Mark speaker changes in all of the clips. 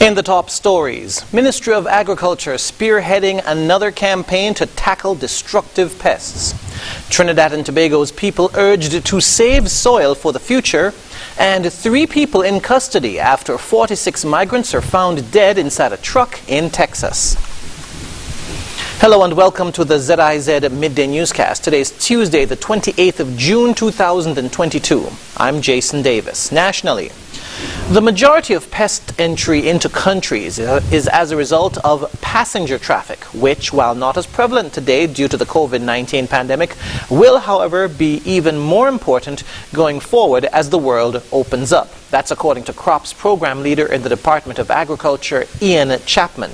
Speaker 1: In the top stories, Ministry of Agriculture spearheading another campaign to tackle destructive pests. Trinidad and Tobago's people urged to save soil for the future, and 3 people in custody after 46 migrants are found dead inside a truck in Texas. Hello and welcome to the ZIZ Midday Newscast. Today is Tuesday, the 28th of June 2022. I'm Jason Davis. Nationally, the majority of pest entry into countries is as a result of passenger traffic, which, while not as prevalent today due to the COVID-19 pandemic, will, however, be even more important going forward as the world opens up. That's according to Crops Program Leader in the Department of Agriculture, Ian Chapman.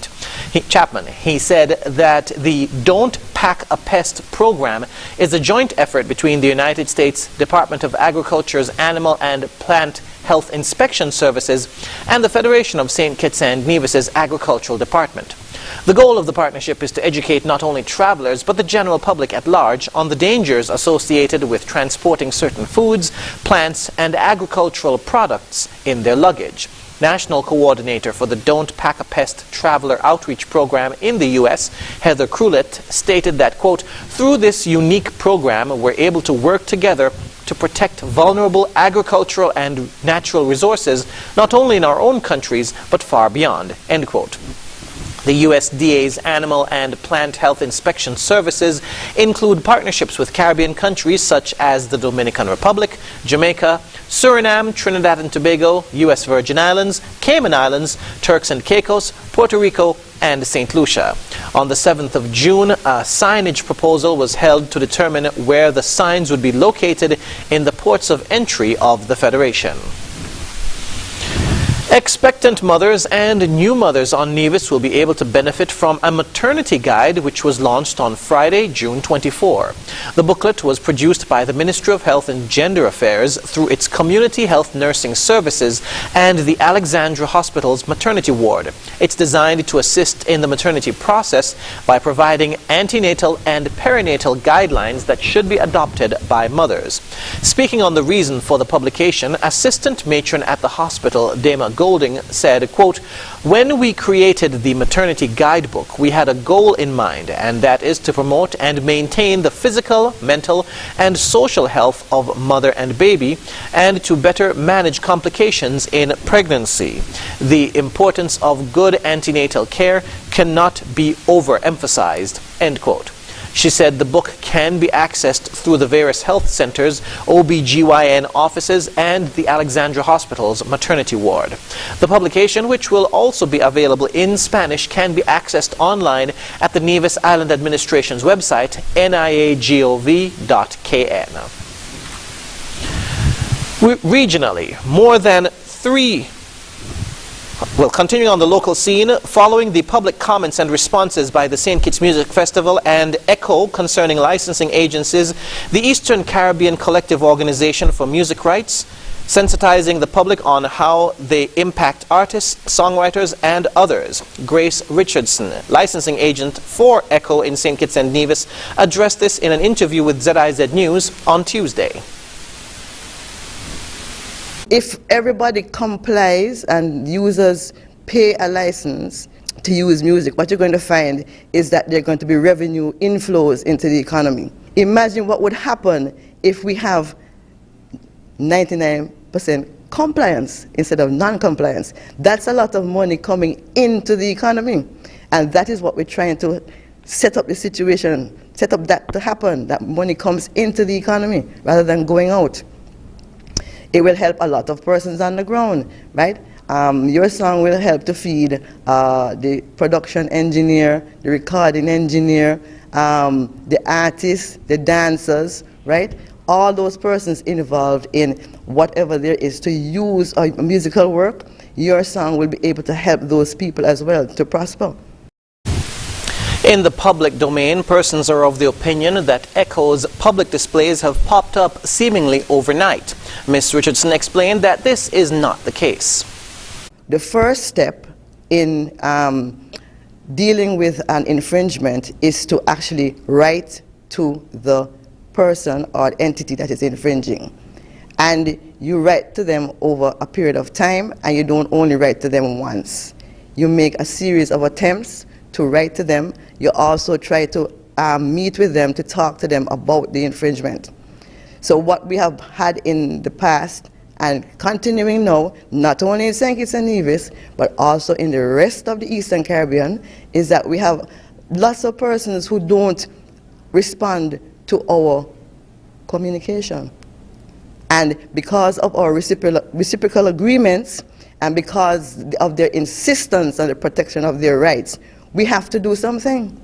Speaker 1: He said that the Don't Pack a Pest program is a joint effort between the United States Department of Agriculture's Animal and Plant Health Inspection Services and the Federation of St. Kitts and Nevis's Agricultural Department. The goal of the partnership is to educate not only travelers but the general public at large on the dangers associated with transporting certain foods, plants, and agricultural products in their luggage. National Coordinator for the Don't Pack a Pest Traveler Outreach Program in the U.S., Heather Crullett, stated that, quote, "Through this unique program, we're able to work together to protect vulnerable agricultural and natural resources, not only in our own countries, but far beyond," end quote. The USDA's Animal and Plant Health Inspection Services include partnerships with Caribbean countries such as the Dominican Republic, Jamaica, Suriname, Trinidad and Tobago, U.S. Virgin Islands, Cayman Islands, Turks and Caicos, Puerto Rico, and St. Lucia. On the 7th of June, a signage proposal was held to determine where the signs would be located in the ports of entry of the Federation. Expectant mothers and new mothers on Nevis will be able to benefit from a maternity guide which was launched on Friday, June 24. The booklet was produced by the Ministry of Health and Gender Affairs through its Community Health Nursing Services and the Alexandra Hospital's maternity ward. It's designed to assist in the maternity process by providing antenatal and perinatal guidelines that should be adopted by mothers. Speaking on the reason for the publication, Assistant Matron at the hospital, Dama Golding, said, quote, "When we created the maternity guidebook, we had a goal in mind, and that is to promote and maintain the physical, mental, and social health of mother and baby, and to better manage complications in pregnancy. The importance of good antenatal care cannot be overemphasized," end quote. She said the book can be accessed through the various health centers, OBGYN offices, and the Alexandra Hospital's maternity ward. The publication, which will also be available in Spanish, can be accessed online at the Nevis Island Administration's website, niagov.kn. Regionally, more than continuing on the local scene, following the public comments and responses by the St. Kitts Music Festival and ECHO concerning licensing agencies, the Eastern Caribbean Collective Organization for Music Rights, sensitizing the public on how they impact artists, songwriters, and others. Grace Richardson, licensing agent for ECHO in St. Kitts and Nevis, addressed this in an interview with ZIZ News on Tuesday.
Speaker 2: If everybody complies and users pay a license to use music, what you're going to find is that there are going to be revenue inflows into the economy. Imagine what would happen if we have 99% compliance instead of non-compliance. That's a lot of money coming into the economy. And that is what we're trying to set up the situation, set up that to happen, that money comes into the economy rather than going out. It will help a lot of persons on the ground, right? Your song will help to feed the production engineer, the recording engineer, the artists, the dancers, right? All those persons involved in whatever there is to use a musical work, your song will be able to help those people as well to prosper.
Speaker 1: In the public domain, persons are of the opinion that ECHO's public displays have popped up seemingly overnight. Ms. Richardson explained that this is not the case.
Speaker 2: The first step in dealing with an infringement is to actually write to the person or entity that is infringing. And you write to them over a period of time, and you don't only write to them once. you make a series of attempts to write to them. You also try to meet with them to talk to them about the infringement. So what we have had in the past and continuing now, not only in St. Kitts and Nevis, but also in the rest of the Eastern Caribbean, is that we have lots of persons who don't respond to our communication. And because of our reciprocal agreements, and because of their insistence on the protection of their rights, we have to do something.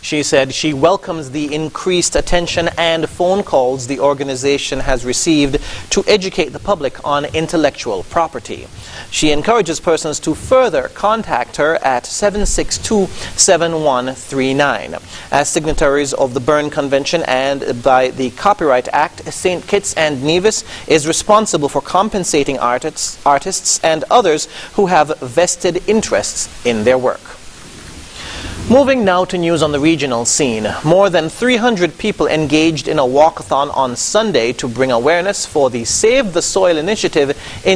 Speaker 1: She said she welcomes the increased attention and phone calls the organization has received to educate the public on intellectual property. She encourages persons to further contact her at 762-7139. As signatories of the Berne Convention and by the Copyright Act, St. Kitts and Nevis is responsible for compensating artists and others who have vested interests in their work. Moving now to news on the regional scene. More than 300 people engaged in a walkathon on Sunday to bring awareness for the Save the Soil initiative in